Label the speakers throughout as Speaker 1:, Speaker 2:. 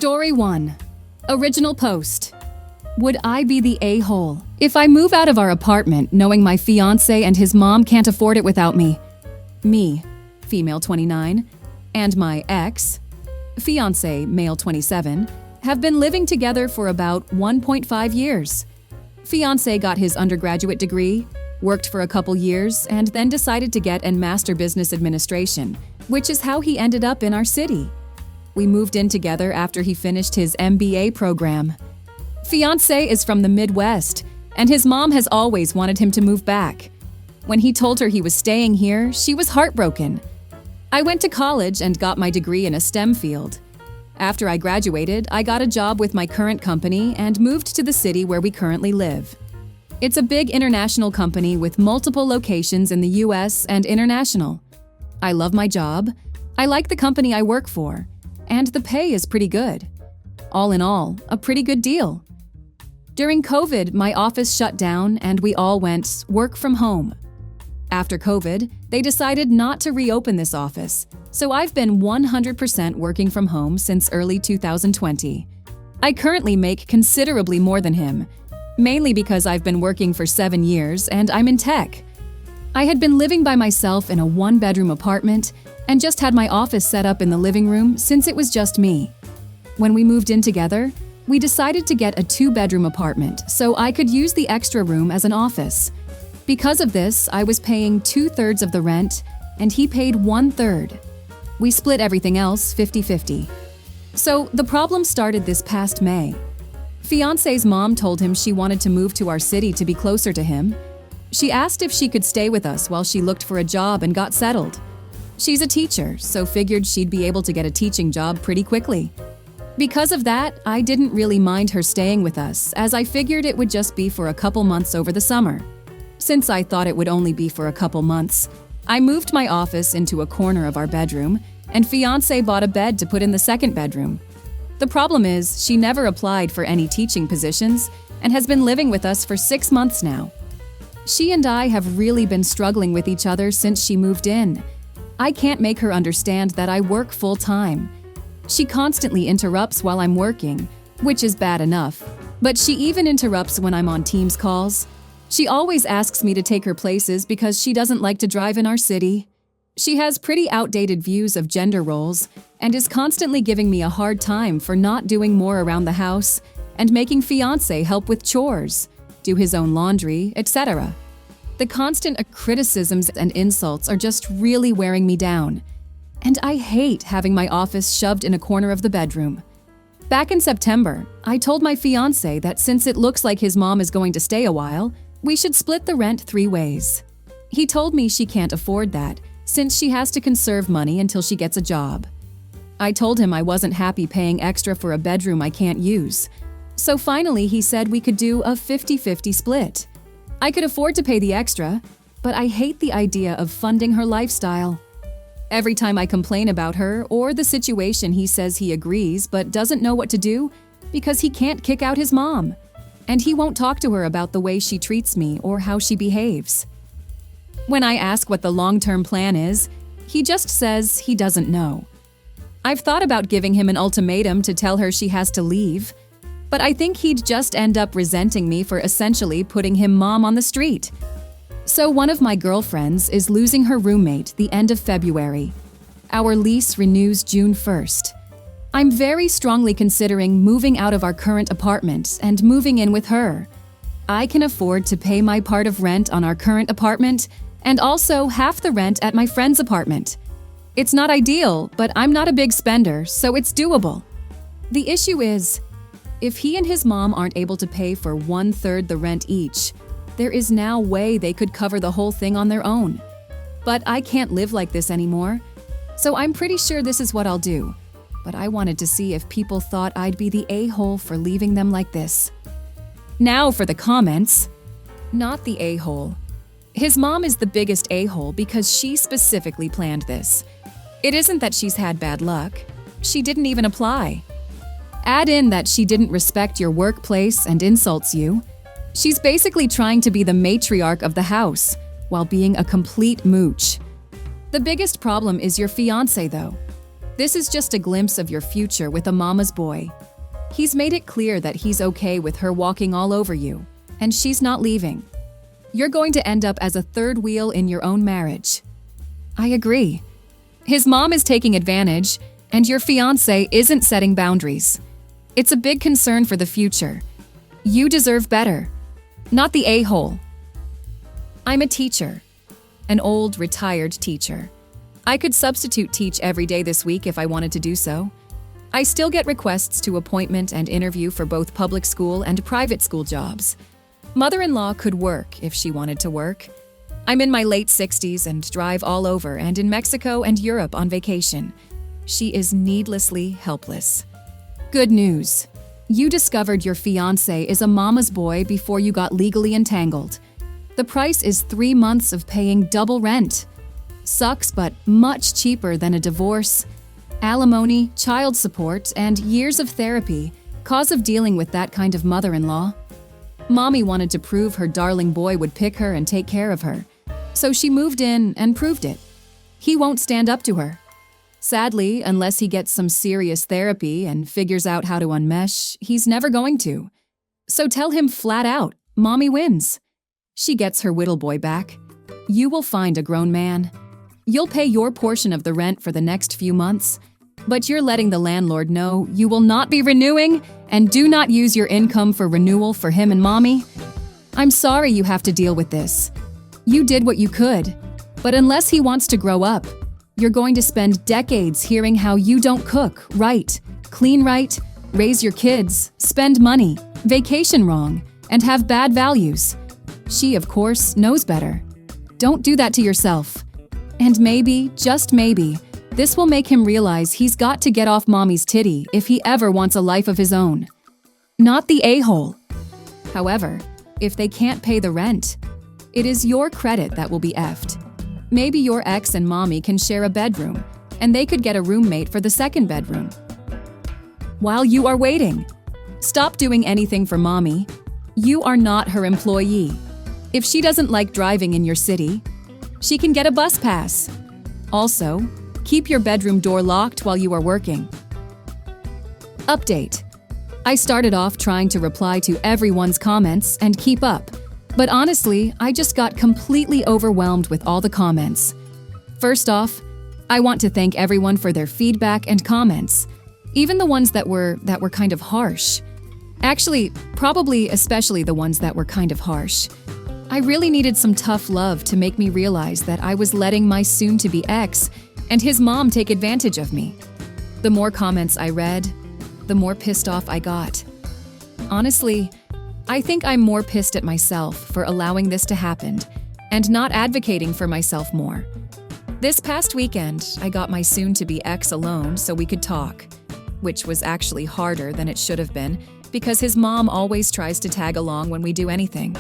Speaker 1: Story 1. Original post. Would I be the a-hole if I move out of our apartment knowing my fiance and his mom can't afford it without me? Me, female 29, and my ex, fiance, male 27, have been living together for about 1.5 years. Fiance got his undergraduate degree, worked for a couple years, and then decided to get an Master Business Administration, which is how he ended up in our city. We moved in together after he finished his MBA program. Fiance is from the Midwest, and his mom has always wanted him to move back. When he told her he was staying here, she was heartbroken. I went to college and got my degree in a STEM field. After I graduated, I got a job with my current company and moved to the city where we currently live. It's a big international company with multiple locations in the US and international. I love my job, I like the company I work for, and the pay is pretty good. All in all, a pretty good deal. During COVID, my office shut down and we all went work from home. After COVID, they decided not to reopen this office, so I've been 100% working from home since early 2020. I currently make considerably more than him, mainly because I've been working for 7 years and I'm in tech. I had been living by myself in a one-bedroom apartment and just had my office set up in the living room since it was just me. When we moved in together, we decided to get a 2-bedroom apartment so I could use the extra room as an office. Because of this, I was paying 2/3 of the rent and he paid 1/3. We split everything else 50-50. So the problem started this past May. Fiance's mom told him she wanted to move to our city to be closer to him. She asked if she could stay with us while she looked for a job and got settled. She's a teacher, so figured she'd be able to get a teaching job pretty quickly. Because of that, I didn't really mind her staying with us, as I figured it would just be for a couple months over the summer. Since I thought it would only be for a couple months, I moved my office into a corner of our bedroom, and fiance bought a bed to put in the second bedroom. The problem is, she never applied for any teaching positions and has been living with us for 6 months now. She and I have really been struggling with each other since she moved in. I can't make her understand that I work full-time. She constantly interrupts while I'm working, which is bad enough, but she even interrupts when I'm on Teams calls. She always asks me to take her places because she doesn't like to drive in our city. She has pretty outdated views of gender roles and is constantly giving me a hard time for not doing more around the house and making fiance help with chores, do his own laundry, etc. The constant criticisms and insults are just really wearing me down. And I hate having my office shoved in a corner of the bedroom. Back in September, I told my fiance that since it looks like his mom is going to stay a while, we should split the rent 3 ways. He told me she can't afford that, since she has to conserve money until she gets a job. I told him I wasn't happy paying extra for a bedroom I can't use. So finally he said we could do a 50-50 split. I could afford to pay the extra, but I hate the idea of funding her lifestyle. Every time I complain about her or the situation, he says he agrees but doesn't know what to do because he can't kick out his mom. And he won't talk to her about the way she treats me or how she behaves. When I ask what the long-term plan is, he just says he doesn't know. I've thought about giving him an ultimatum to tell her she has to leave, but I think he'd just end up resenting me for essentially putting him mom on the street. So one of my girlfriends is losing her roommate the end of February. Our lease renews June 1st. I'm very strongly considering moving out of our current apartment and moving in with her. I can afford to pay my part of rent on our current apartment and also half the rent at my friend's apartment. It's not ideal, but I'm not a big spender, so it's doable. The issue is, if he and his mom aren't able to pay for 1/3 the rent each, there is now a way they could cover the whole thing on their own. But I can't live like this anymore, so I'm pretty sure this is what I'll do. But I wanted to see if people thought I'd be the a-hole for leaving them like this. Now for the comments. Not the a-hole. His mom is the biggest a-hole because she specifically planned this. It isn't that she's had bad luck. She didn't even apply. Add in that she didn't respect your workplace and insults you. She's basically trying to be the matriarch of the house while being a complete mooch. The biggest problem is your fiance, though. This is just a glimpse of your future with a mama's boy. He's made it clear that he's okay with her walking all over you, and she's not leaving. You're going to end up as a third wheel in your own marriage. I agree. His mom is taking advantage, and your fiance isn't setting boundaries. It's a big concern for the future. You deserve better, not the a-hole. I'm a teacher, an old, retired teacher. I could substitute teach every day this week if I wanted to do so. I still get requests to appointment and interview for both public school and private school jobs. Mother-in-law could work if she wanted to work. I'm in my late 60s and drive all over and in Mexico and Europe on vacation. She is needlessly helpless. Good news. You discovered your fiancé is a mama's boy before you got legally entangled. The price is 3 months of paying double rent. Sucks, but much cheaper than a divorce, alimony, child support, and years of therapy, cause of dealing with that kind of mother-in-law. Mommy wanted to prove her darling boy would pick her and take care of her, so she moved in and proved it. He won't stand up to her. Sadly, unless he gets some serious therapy and figures out how to unmesh, he's never going to. So tell him flat out, Mommy wins. She gets her whittle boy back. You will find a grown man. You'll pay your portion of the rent for the next few months, but you're letting the landlord know you will not be renewing and do not use your income for renewal for him and Mommy. I'm sorry you have to deal with this. You did what you could, but unless he wants to grow up, you're going to spend decades hearing how you don't cook right, clean right, raise your kids, spend money, vacation wrong, and have bad values. She, of course, knows better. Don't do that to yourself. And maybe, just maybe, this will make him realize he's got to get off Mommy's titty if he ever wants a life of his own. Not the a-hole. However, if they can't pay the rent, it is your credit that will be effed. Maybe your ex and Mommy can share a bedroom, and they could get a roommate for the second bedroom. While you are waiting, stop doing anything for Mommy. You are not her employee. If she doesn't like driving in your city, she can get a bus pass. Also, keep your bedroom door locked while you are working. Update. I started off trying to reply to everyone's comments and keep up, but honestly, I just got completely overwhelmed with all the comments. First off, I want to thank everyone for their feedback and comments, even the ones that were kind of harsh. Actually, probably especially the ones that were kind of harsh. I really needed some tough love to make me realize that I was letting my soon-to-be ex and his mom take advantage of me. The more comments I read, the more pissed off I got. Honestly, I think I'm more pissed at myself for allowing this to happen and not advocating for myself more. This past weekend, I got my soon-to-be ex alone so we could talk, which was actually harder than it should have been because his mom always tries to tag along when we do anything.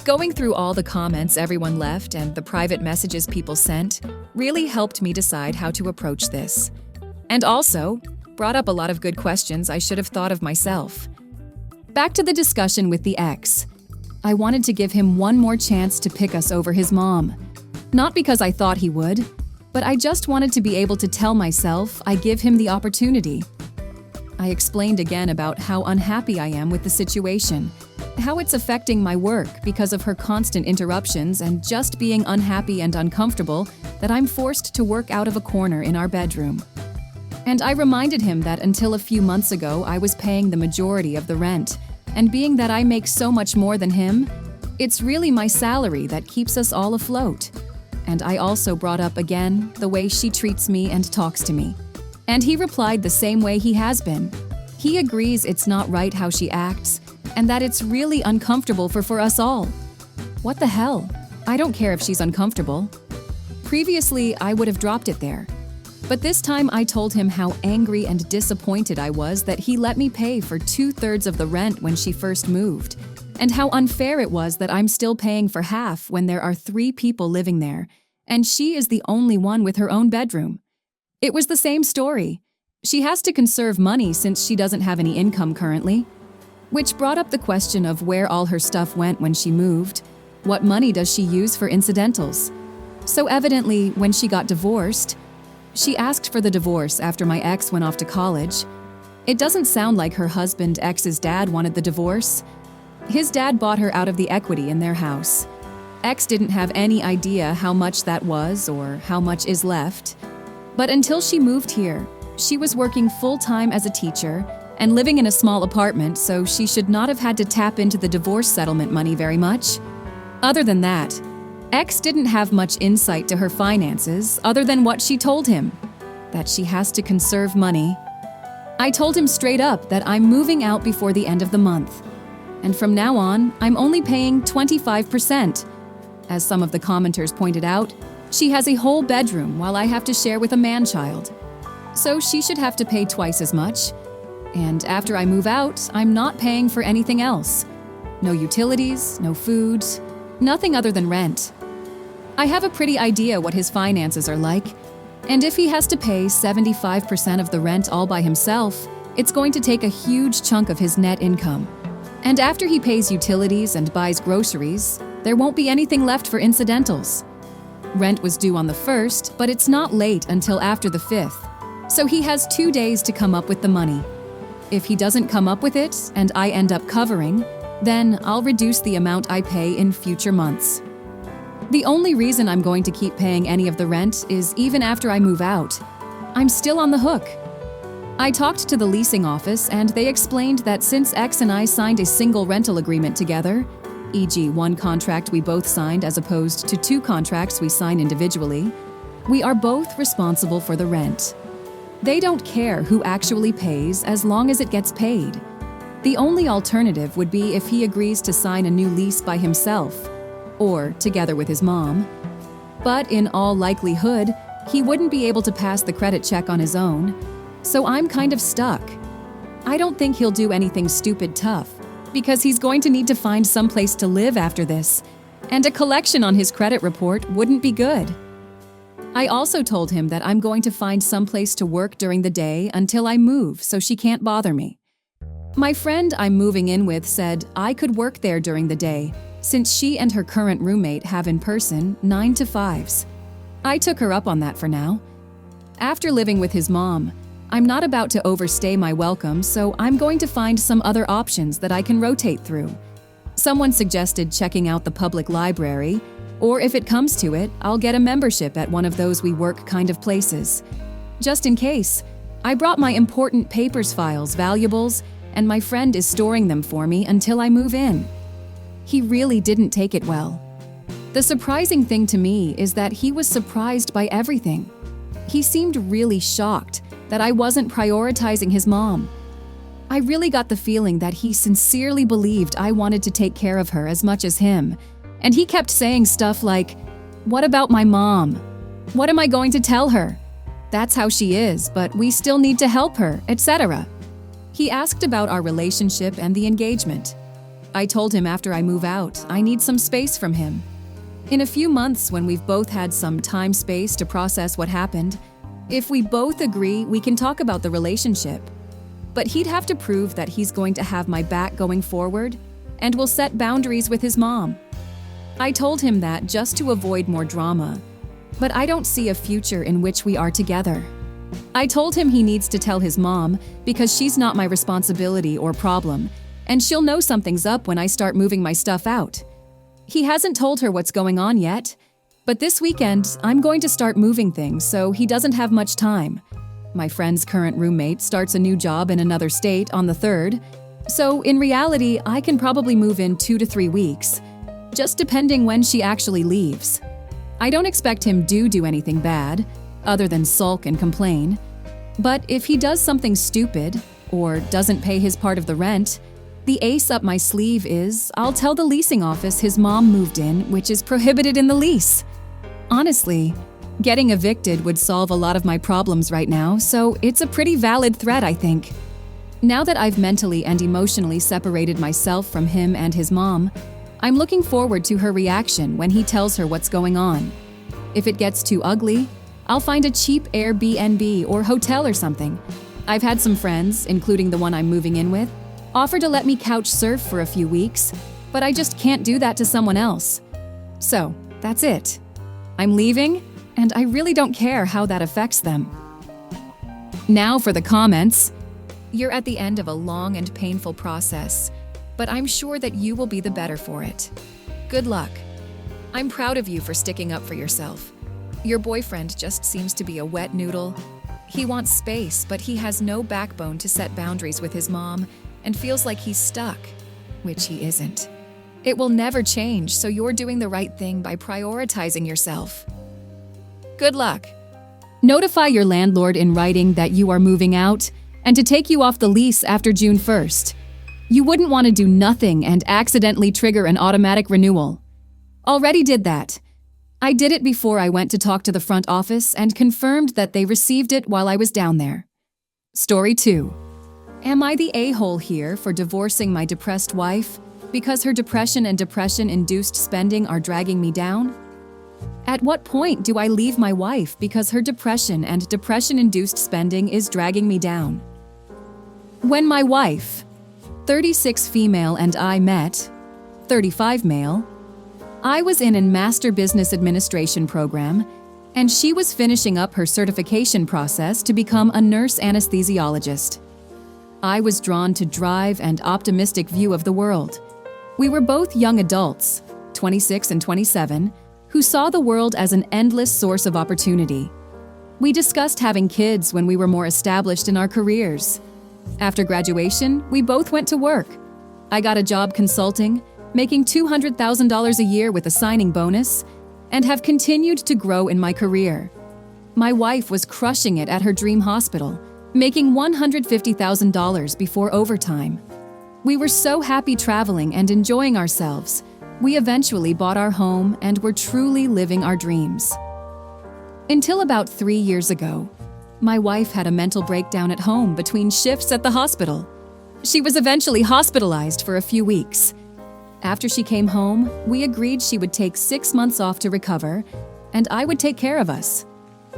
Speaker 1: Going through all the comments everyone left and the private messages people sent really helped me decide how to approach this. And also, brought up a lot of good questions I should have thought of myself. Back to the discussion with the ex. I wanted to give him one more chance to pick us over his mom. Not because I thought he would, but I just wanted to be able to tell myself I give him the opportunity. I explained again about how unhappy I am with the situation, how it's affecting my work because of her constant interruptions and just being unhappy and uncomfortable that I'm forced to work out of a corner in our bedroom. And I reminded him that until a few months ago I was paying the majority of the rent, and being that I make so much more than him, it's really my salary that keeps us all afloat. And I also brought up again the way she treats me and talks to me. And he replied the same way he has been. He agrees it's not right how she acts, and that it's really uncomfortable for us all. What the hell? I don't care if she's uncomfortable. Previously, I would have dropped it there. But this time I told him how angry and disappointed I was that he let me pay for 2/3 of the rent when she first moved, and how unfair it was that I'm still paying for half when there are 3 people living there, and she is the only one with her own bedroom. It was the same story. She has to conserve money since she doesn't have any income currently. Which brought up the question of where all her stuff went when she moved. What money does she use for incidentals? So evidently, when she got divorced, She asked for the divorce after my ex went off to college. It doesn't sound like her husband ex's dad wanted the divorce. His dad bought her out of the equity in their house. Ex didn't have any idea how much that was or how much is left. But until she moved here, she was working full-time as a teacher and living in a small apartment, so she should not have had to tap into the divorce settlement money very much. Other than that, Ex didn't have much insight to her finances other than what she told him, that she has to conserve money. I told him straight up that I'm moving out before the end of the month. And from now on, I'm only paying 25%. As some of the commenters pointed out, she has a whole bedroom while I have to share with a man-child. So she should have to pay twice as much. And after I move out, I'm not paying for anything else. No utilities, no food, nothing other than rent. I have a pretty idea what his finances are like, and if he has to pay 75% of the rent all by himself, it's going to take a huge chunk of his net income. And after he pays utilities and buys groceries, there won't be anything left for incidentals. Rent was due on the 1st, but it's not late until after the 5th, so he has 2 days to come up with the money. If he doesn't come up with it and I end up covering, then I'll reduce the amount I pay in future months. The only reason I'm going to keep paying any of the rent is even after I move out. I'm still on the hook. I talked to the leasing office and they explained that since X and I signed a single rental agreement together, e.g. one contract we both signed as opposed to 2 contracts we sign individually, we are both responsible for the rent. They don't care who actually pays as long as it gets paid. The only alternative would be if he agrees to sign a new lease by himself, or together with his mom. But in all likelihood, he wouldn't be able to pass the credit check on his own, so I'm kind of stuck. I don't think he'll do anything stupid tough, because he's going to need to find someplace to live after this, and a collection on his credit report wouldn't be good. I also told him that I'm going to find someplace to work during the day until I move so she can't bother me. My friend I'm moving in with said I could work there during the day, since she and her current roommate have in person 9 to 5s. I took her up on that for now. After living with his mom, I'm not about to overstay my welcome, so I'm going to find some other options that I can rotate through. Someone suggested checking out the public library, or if it comes to it, I'll get a membership at one of those WeWork kind of places. Just in case, I brought my important papers, files, valuables, and my friend is storing them for me until I move in. He really didn't take it well. The surprising thing to me is that he was surprised by everything. He seemed really shocked that I wasn't prioritizing his mom. I really got the feeling that he sincerely believed I wanted to take care of her as much as him, and he kept saying stuff like, "What about my mom? What am I going to tell her? That's how she is, but we still need to help her," etc. He asked about our relationship and the engagement. I told him after I move out, I need some space from him. In a few months, when we've both had some time-space to process what happened, if we both agree, we can talk about the relationship. But he'd have to prove that he's going to have my back going forward and will set boundaries with his mom. I told him that just to avoid more drama, but I don't see a future in which we are together. I told him he needs to tell his mom because she's not my responsibility or problem, and she'll know something's up when I start moving my stuff out. He hasn't told her what's going on yet, but this weekend I'm going to start moving things, so he doesn't have much time. My friend's current roommate starts a new job in another state on the 3rd, so in reality I can probably move in 2 to 3 weeks, just depending when she actually leaves. I don't expect him to do anything bad, other than sulk and complain, but if he does something stupid, or doesn't pay his part of the rent, the ace up my sleeve is I'll tell the leasing office his mom moved in, which is prohibited in the lease. Honestly, getting evicted would solve a lot of my problems right now, so it's a pretty valid threat, I think. Now that I've mentally and emotionally separated myself from him and his mom, I'm looking forward to her reaction when he tells her what's going on. If it gets too ugly, I'll find a cheap Airbnb or hotel or something. I've had some friends, including the one I'm moving in with, offer to let me couch surf for a few weeks, but I just can't do that to someone else. So, that's it. I'm leaving, and I really don't care how that affects them. Now for the comments. You're at the end of a long and painful process, but I'm sure that you will be the better for it. Good luck. I'm proud of you for sticking up for yourself. Your boyfriend just seems to be a wet noodle. He wants space, but he has no backbone to set boundaries with his mom and feels like he's stuck, which he isn't. It will never change, so you're doing the right thing by prioritizing yourself. Good luck. Notify your landlord in writing that you are moving out and to take you off the lease after June 1st. You wouldn't want to do nothing and accidentally trigger an automatic renewal. Already did that. I did it before I went to talk to the front office and confirmed that they received it while I was down there. Story 2. Am I the a-hole here for divorcing my depressed wife because her depression and depression-induced spending are dragging me down? At what point do I leave my wife because her depression and depression-induced spending is dragging me down? When my wife, 36 female, and I met, 35 male, I was in a Master Business Administration program, and she was finishing up her certification process to become a nurse anesthesiologist. I was drawn to drive and optimistic view of the world. We were both young adults, 26 and 27, who saw the world as an endless source of opportunity. We discussed having kids when we were more established in our careers. After graduation, we both went to work. I got a job consulting, making $200,000 a year with a signing bonus, and have continued to grow in my career. My wife was crushing it at her dream hospital, making $150,000 before overtime. We were so happy traveling and enjoying ourselves. We eventually bought our home and were truly living our dreams. Until about 3 years ago, my wife had a mental breakdown at home between shifts at the hospital. She was eventually hospitalized for a few weeks. After she came home, we agreed she would take 6 months off to recover, and I would take care of us.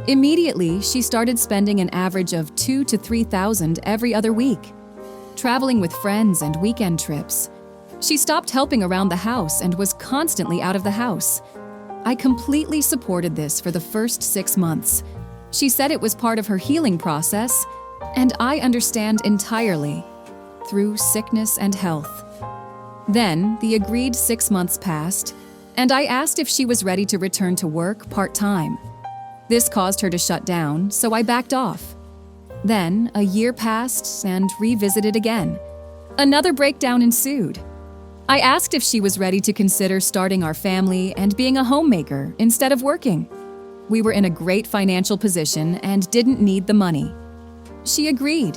Speaker 1: Immediately, she started spending an average of $2,000 to $3,000 every other week, traveling with friends and weekend trips. She stopped helping around the house and was constantly out of the house. I completely supported this for the first 6 months. She said it was part of her healing process, and I understand entirely, through sickness and health. Then, the agreed 6 months passed, and I asked if she was ready to return to work part-time. This caused her to shut down, so I backed off. Then, a year passed and revisited again. Another breakdown ensued. I asked if she was ready to consider starting our family and being a homemaker instead of working. We were in a great financial position and didn't need the money. She agreed,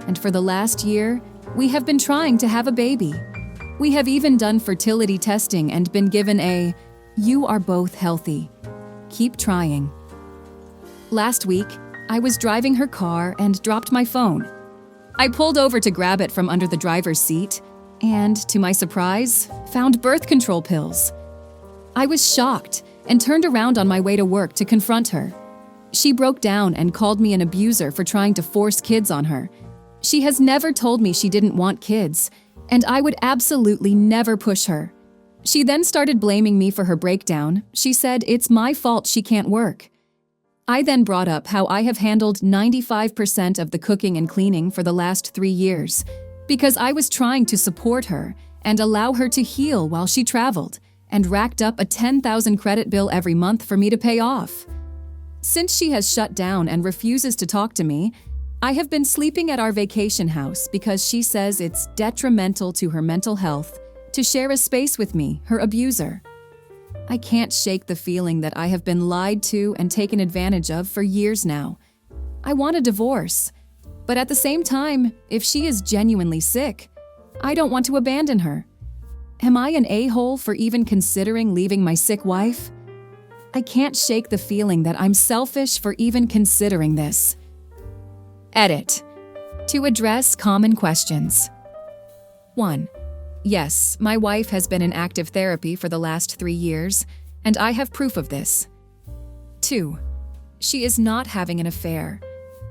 Speaker 1: and for the last year, we have been trying to have a baby. We have even done fertility testing and been given a, "You are both healthy. Keep trying." Last week, I was driving her car and dropped my phone. I pulled over to grab it from under the driver's seat and, to my surprise, found birth control pills. I was shocked and turned around on my way to work to confront her. She broke down and called me an abuser for trying to force kids on her. She has never told me she didn't want kids, and I would absolutely never push her. She then started blaming me for her breakdown. She said it's my fault she can't work. I then brought up how I have handled 95% of the cooking and cleaning for the last 3 years, because I was trying to support her and allow her to heal while she traveled, and racked up a $10,000 credit bill every month for me to pay off. Since she has shut down and refuses to talk to me, I have been sleeping at our vacation house because she says it's detrimental to her mental health to share a space with me, her abuser. I can't shake the feeling that I have been lied to and taken advantage of for years now. I want a divorce, but at the same time, if she is genuinely sick, I don't want to abandon her. Am I an a-hole for even considering leaving my sick wife? I can't shake the feeling that I'm selfish for even considering this. Edit. To address common questions. 1. Yes, my wife has been in active therapy for the last 3 years, and I have proof of this. 2. She is not having an affair.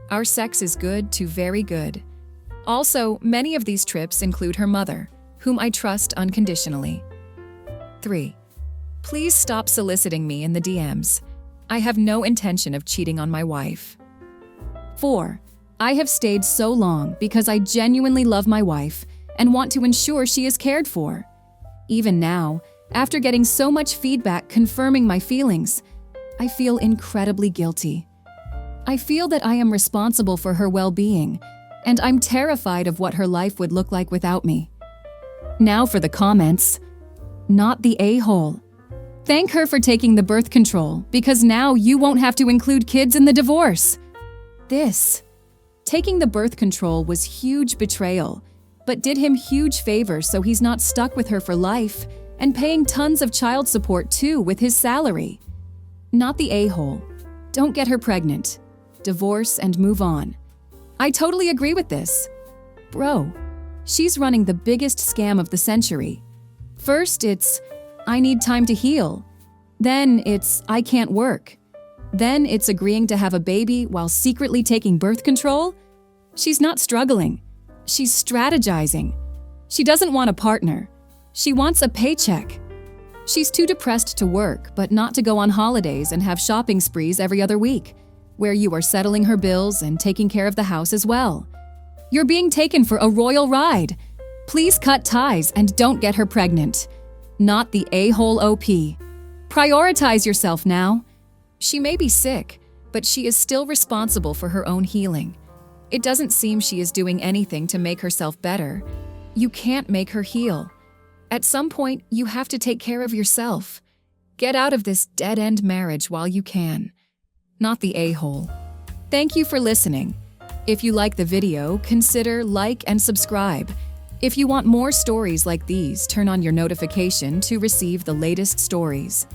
Speaker 1: Our sex is good to very good. Also, many of these trips include her mother, whom I trust unconditionally. 3. Please stop soliciting me in the DMs. I have no intention of cheating on my wife. 4. I have stayed so long because I genuinely love my wife and want to ensure she is cared for. Even now, after getting so much feedback confirming my feelings, I feel incredibly guilty. I feel that I am responsible for her well-being, and I'm terrified of what her life would look like without me. Now for the comments. Not the a-hole. Thank her for taking the birth control, because now you won't have to include kids in the divorce. This. Taking the birth control was huge betrayal, but did him huge favors so he's not stuck with her for life, and paying tons of child support too with his salary. Not the a-hole. Don't get her pregnant. Divorce and move on. I totally agree with this. Bro, she's running the biggest scam of the century. First, it's, I need time to heal. Then it's, I can't work. Then it's agreeing to have a baby while secretly taking birth control. She's not struggling. She's strategizing. She doesn't want a partner. She wants a paycheck. She's too depressed to work, but not to go on holidays and have shopping sprees every other week, where you are settling her bills and taking care of the house as well. You're being taken for a royal ride. Please cut ties and don't get her pregnant. Not the a-hole OP. Prioritize yourself now. She may be sick, but she is still responsible for her own healing. It doesn't seem she is doing anything to make herself better. You can't make her heal. At some point, you have to take care of yourself. Get out of this dead-end marriage while you can. Not the a-hole. Thank you for listening. If you like the video, consider like and subscribe. If you want more stories like these, turn on your notification to receive the latest stories.